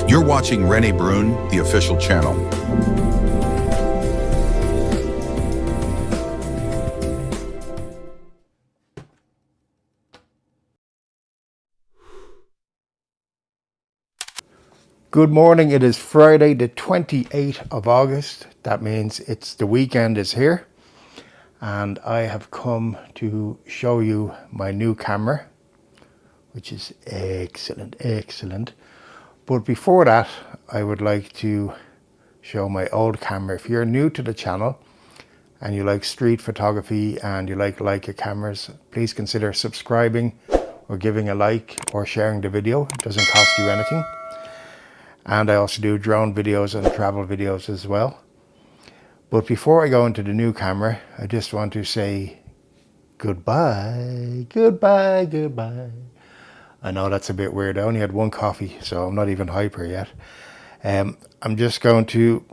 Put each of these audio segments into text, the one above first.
You're watching Rene Brun, the official channel. Good morning. It is Friday the 28th of August. That means the weekend is here. And I have come to show you my new camera, which is excellent. But before that, I would like to show my old camera. If you're new to the channel and you like street photography and you like Leica cameras, please consider subscribing or giving a like or sharing the video. It doesn't cost you anything. And I also do drone videos and travel videos as well. But before I go into the new camera, I just want to say goodbye. I know that's a bit weird. I only had one coffee, so I'm not even hyper yet. I'm just going to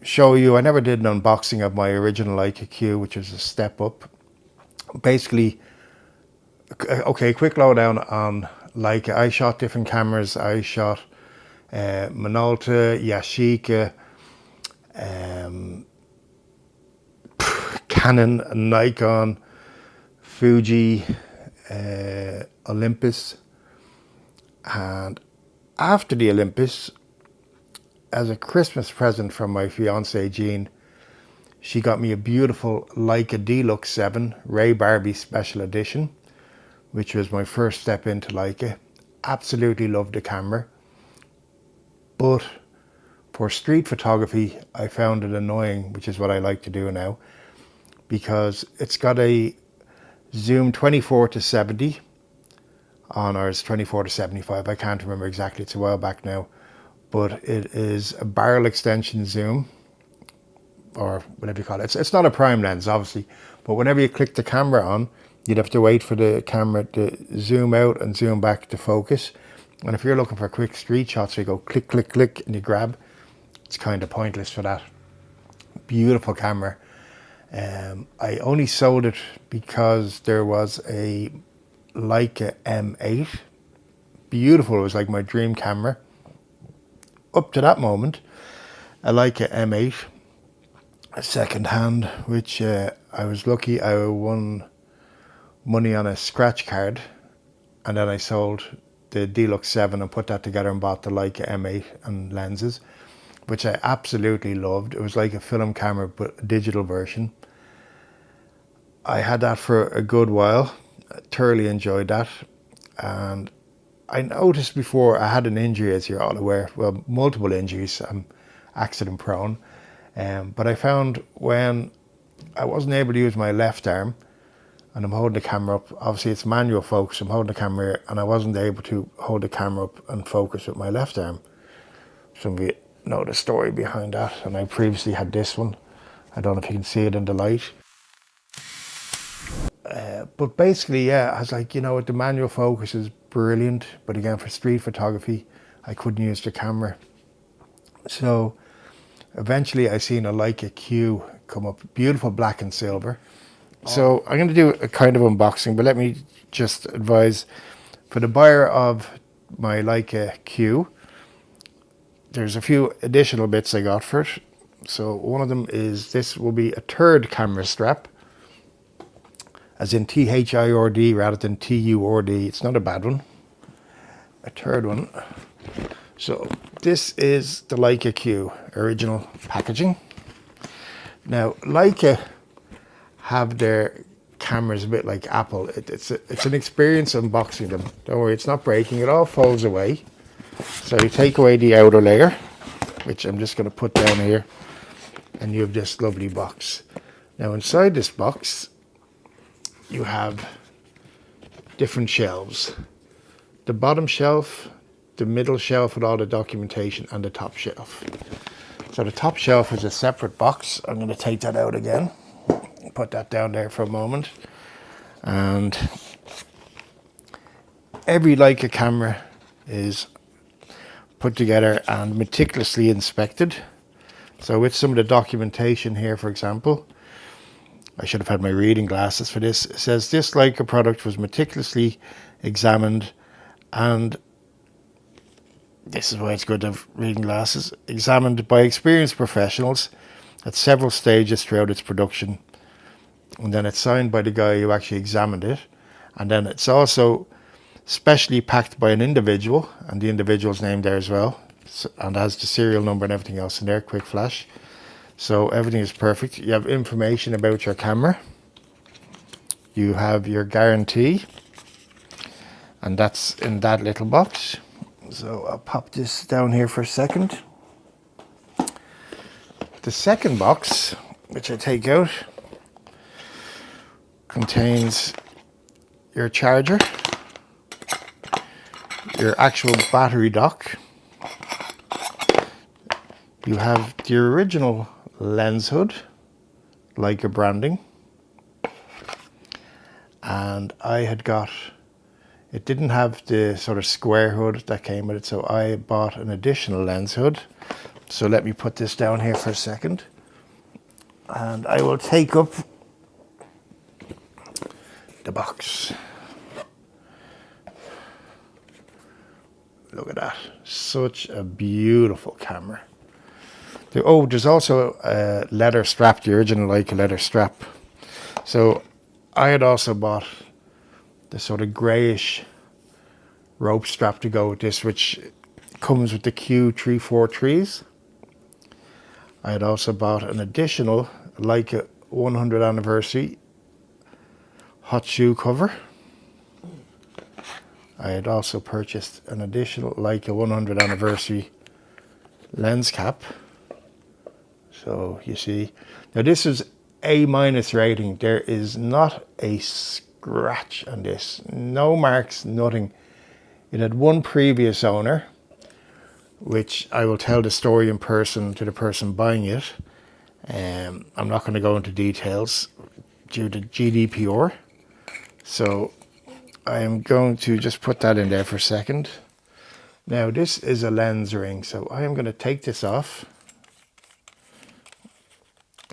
show you, I never did an unboxing of my original Leica Q, which is a step up. Basically, okay, quick lowdown on Leica. I shot different cameras. I shot Minolta, Yashica, Canon, Nikon, Fuji, Olympus. And after the Olympus, as a Christmas present from my fiancée Jean, she got me a beautiful Leica Deluxe 7 Ray Barbie Special Edition, which was my first step into Leica. Absolutely loved the camera. But for street photography, I found it annoying, which is what I like to do now, because it's got a zoom 24 to 70 on, or it's 24 to 75. I can't remember exactly. It's a while back now. But it is a barrel extension zoom, or whatever you call it. It's not a prime lens, obviously. But whenever you click the camera on, you'd have to wait for the camera to zoom out and zoom back to focus. And if you're looking for quick street shots, you go click, click, click, and you grab. It's kind of pointless for that. Beautiful camera. I only sold it because there was a Leica M8. Beautiful. It was like my dream camera. Up to that moment, a Leica M8, a second hand, which I was lucky. I won money on a scratch card, and then I sold the Deluxe 7 and put that together and bought the Leica M8 and lenses, which I absolutely loved. It was like a film camera, but a digital version. I had that for a good while. I thoroughly enjoyed that. And I noticed before I had an injury, as you're all aware, well, multiple injuries. I'm accident prone. But I found when I wasn't able to use my left arm, and I'm holding the camera up, obviously it's manual focus, I'm holding the camera here, and I wasn't able to hold the camera up and focus with my left arm. Some of you know the story behind that, and I previously had this one. I don't know if you can see it in the light. But basically, yeah, I was like, you know what, the manual focus is brilliant, but again, for street photography, I couldn't use the camera. So eventually I seen a Leica Q come up, beautiful black and silver. So I'm going to do a kind of unboxing, but let me just advise, for the buyer of my Leica Q, there's a few additional bits I got for it. So one of them is, this will be a third camera strap, as in THIRD rather than TURD. It's not a bad one. A third one. So this is the Leica Q original packaging. Now Leica have their cameras a bit like Apple. It's an experience unboxing them. Don't worry, it's not breaking. It all folds away. So you take away the outer layer, which I'm just going to put down here, and you have this lovely box. Now inside this box, you have different shelves. The bottom shelf, the middle shelf with all the documentation, and the top shelf. So the top shelf is a separate box. I'm going to take that out again. Put that down there for a moment. And every Leica camera is put together and meticulously inspected. So with some of the documentation here, for example, I should have had my reading glasses for this. It says this Leica product was meticulously examined and this is why it's good to have reading glasses, examined by experienced professionals at several stages throughout its production. And then it's signed by the guy who actually examined it. And then it's also specially packed by an individual, and the individual's name there as well. So, and has the serial number and everything else in there, quick flash. So everything is perfect. You have information about your camera. You have your guarantee. And that's in that little box. So I'll pop this down here for a second. The second box, which I take out, contains your charger, your actual battery dock. You have the original lens hood, Leica branding. And I had got, it didn't have the sort of square hood that came with it, so I bought an additional lens hood. So let me put this down here for a second. And I will take up the box. Look at that. Such a beautiful camera. Oh, there's also a leather strap, the original Leica leather strap. So I had also bought the sort of greyish rope strap to go with this, which comes with the Q343s. I had also bought an additional Leica 100 anniversary hot shoe cover. I had also purchased an additional Leica 100 anniversary lens cap. So you see, now this is A- rating. There is not a scratch on this, no marks, nothing. It had one previous owner, which I will tell the story in person to the person buying it. I'm not going to go into details due to GDPR. So I am going to just put that in there for a second. Now this is a lens ring, so I am going to take this off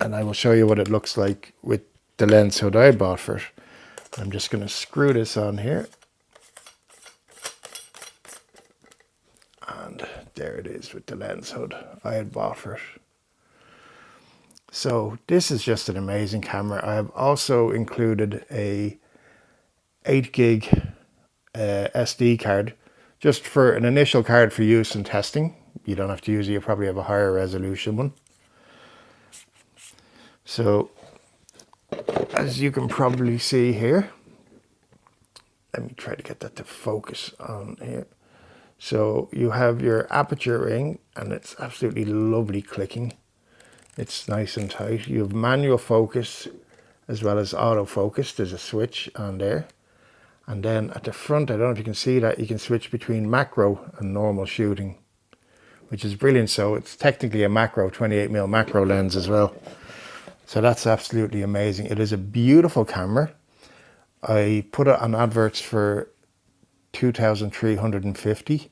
and I will show you what it looks like with the lens hood I bought for it. I'm just going to screw this on here. And there it is with the lens hood I had bought for it. So this is just an amazing camera. I have also included a 8 gig SD card, just for an initial card for use in testing. You don't have to use it, you probably have a higher resolution one. So as you can probably see here, let me try to get that to focus on here. So you have your aperture ring, and it's absolutely lovely clicking. It's nice and tight. You have manual focus as well as autofocus. There's a switch on there. And then at the front, I don't know if you can see that, you can switch between macro and normal shooting, which is brilliant. So it's technically a macro, 28mm macro lens as well. So that's absolutely amazing. It is a beautiful camera. I put it on adverts for 2,350.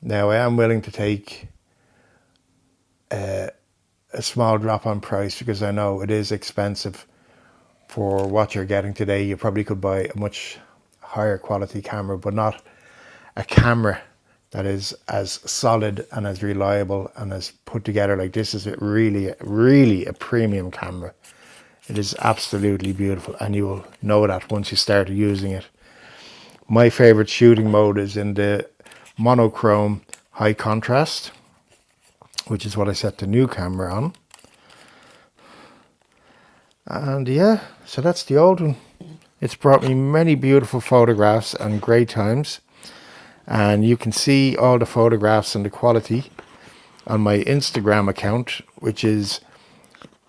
Now I am willing to take a small drop on price because I know it is expensive for what you're getting today. You probably could buy a much higher quality camera, but not a camera that is as solid and as reliable and as put together like this. Is really, really a premium camera. It is absolutely beautiful, and you will know that once you start using it. My favorite shooting mode is in the monochrome high contrast, which is what I set the new camera on. And yeah, so that's the old one. It's brought me many beautiful photographs and great times. And you can see all the photographs and the quality on my Instagram account, which is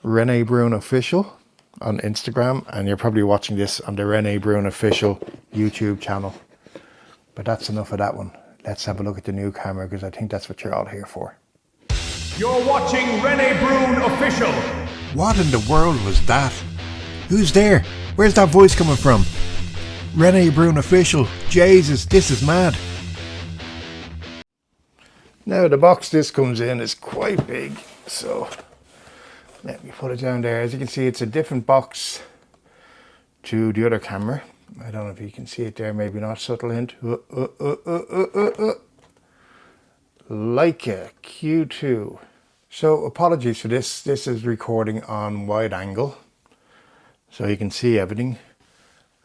Rene Brun Official on Instagram. And you're probably watching this on the Rene Brun Official YouTube channel. But that's enough of that one. Let's have a look at the new camera, because I think that's what you're all here for. You're watching Rene Brun Official. What in the world was that? Who's there? Where's that voice coming from? Rene Brun Official. Jesus, this is mad. Now the box this comes in is quite big, so let me put it down there. As you can see, it's a different box to the other camera. I don't know if you can see it there, maybe not, subtle hint. Leica Q2. So apologies for this. This is recording on wide angle, so you can see everything.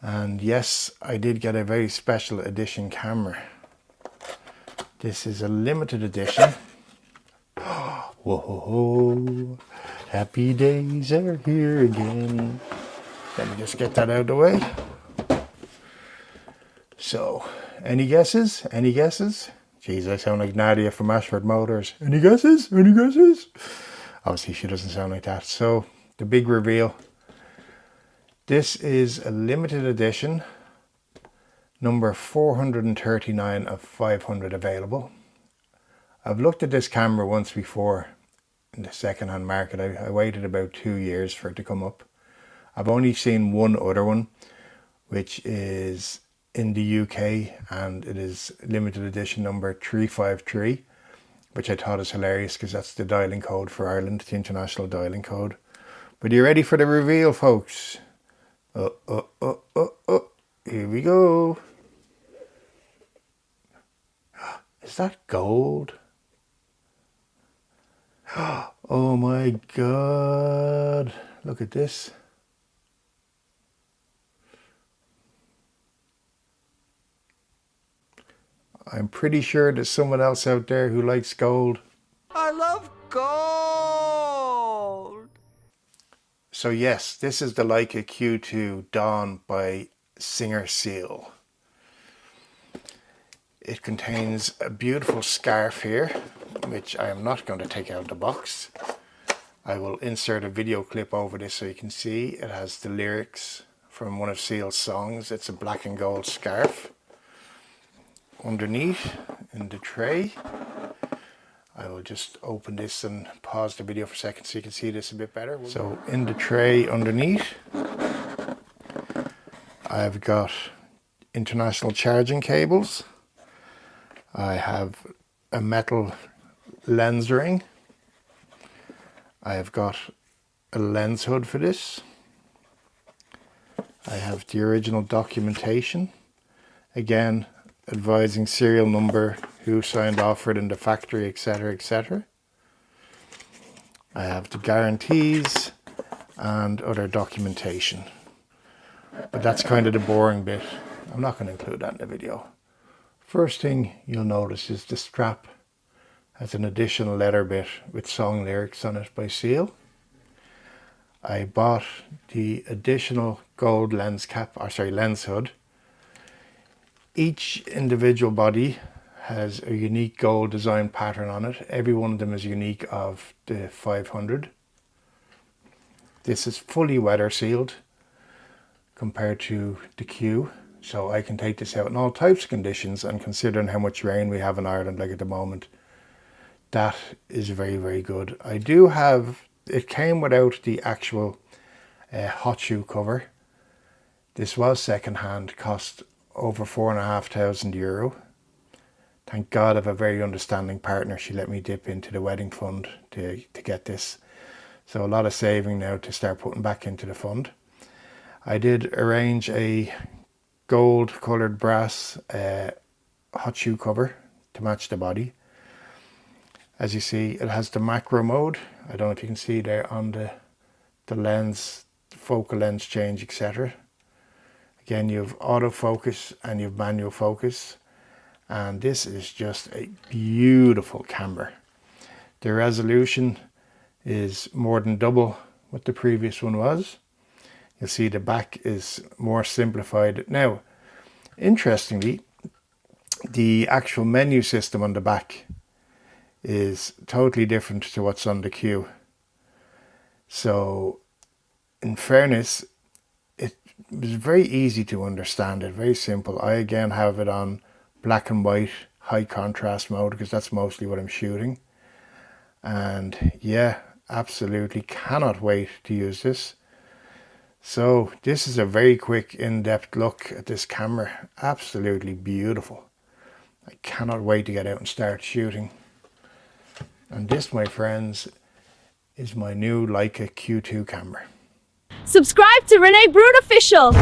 And yes, I did get a very special edition camera. This is a limited edition. Whoa, happy days are here again. Let me just get that out of the way. So, any guesses? Any guesses? Jeez, I sound like Nadia from Ashford Motors. Any guesses? Any guesses? Obviously, she doesn't sound like that. So, the big reveal. This is a limited edition, number 439 of 500 available. I've looked at this camera once before in the second-hand market. I waited about 2 years for it to come up. I've only seen one other one, which is in the UK, and it is limited edition number 353, which I thought is hilarious because that's the dialing code for Ireland, the international dialing code. But are you ready for the reveal, folks? Here we go. Is that gold? Oh my God, look at this. I'm pretty sure there's someone else out there who likes gold. I love gold! So yes, this is the Leica Q2 Dawn by Singer Seal. It contains a beautiful scarf here, which I am not going to take out of the box. I will insert a video clip over this so you can see. It has the lyrics from one of Seal's songs. It's a black and gold scarf. Underneath, in the tray, I will just open this and pause the video for a second so you can see this a bit better. So in the tray underneath, I've got international charging cables. I have a metal lens ring. I have got a lens hood for this. I have the original documentation. Again, advising serial number, who signed off for it in the factory, etc, etc. I have the guarantees and other documentation. But that's kind of the boring bit. I'm not going to include that in the video. First thing you'll notice is the strap has an additional leather bit with song lyrics on it by Seal. I bought the additional gold lens cap, or sorry, lens hood. Each individual body has a unique gold design pattern on it. Every one of them is unique of the 500. This is fully weather sealed compared to the Q. So I can take this out in all types of conditions, and considering how much rain we have in Ireland like at the moment, that is very, very good. I do have, it came without the actual hot shoe cover. This was second hand, cost over €4,500. Thank God I have a very understanding partner. She let me dip into the wedding fund to get this. So a lot of saving now to start putting back into the fund. I did arrange a gold coloured brass hot shoe cover to match the body. As you see, it has the macro mode. I don't know if you can see there on the lens, the focal lens change, etc. Again, you have autofocus and you have manual focus. And this is just a beautiful camera. The resolution is more than double what the previous one was. You'll see the back is more simplified. Now, interestingly, the actual menu system on the back is totally different to what's on the Q. So, in fairness, it was very easy to understand it, very simple. I again have it on black and white, high contrast mode, because that's mostly what I'm shooting. And yeah, absolutely cannot wait to use this. So this is a very quick in-depth look at this camera. Absolutely beautiful. I cannot wait to get out and start shooting. And this, my friends, is my new Leica Q2 camera. Subscribe to Renee Brood Official.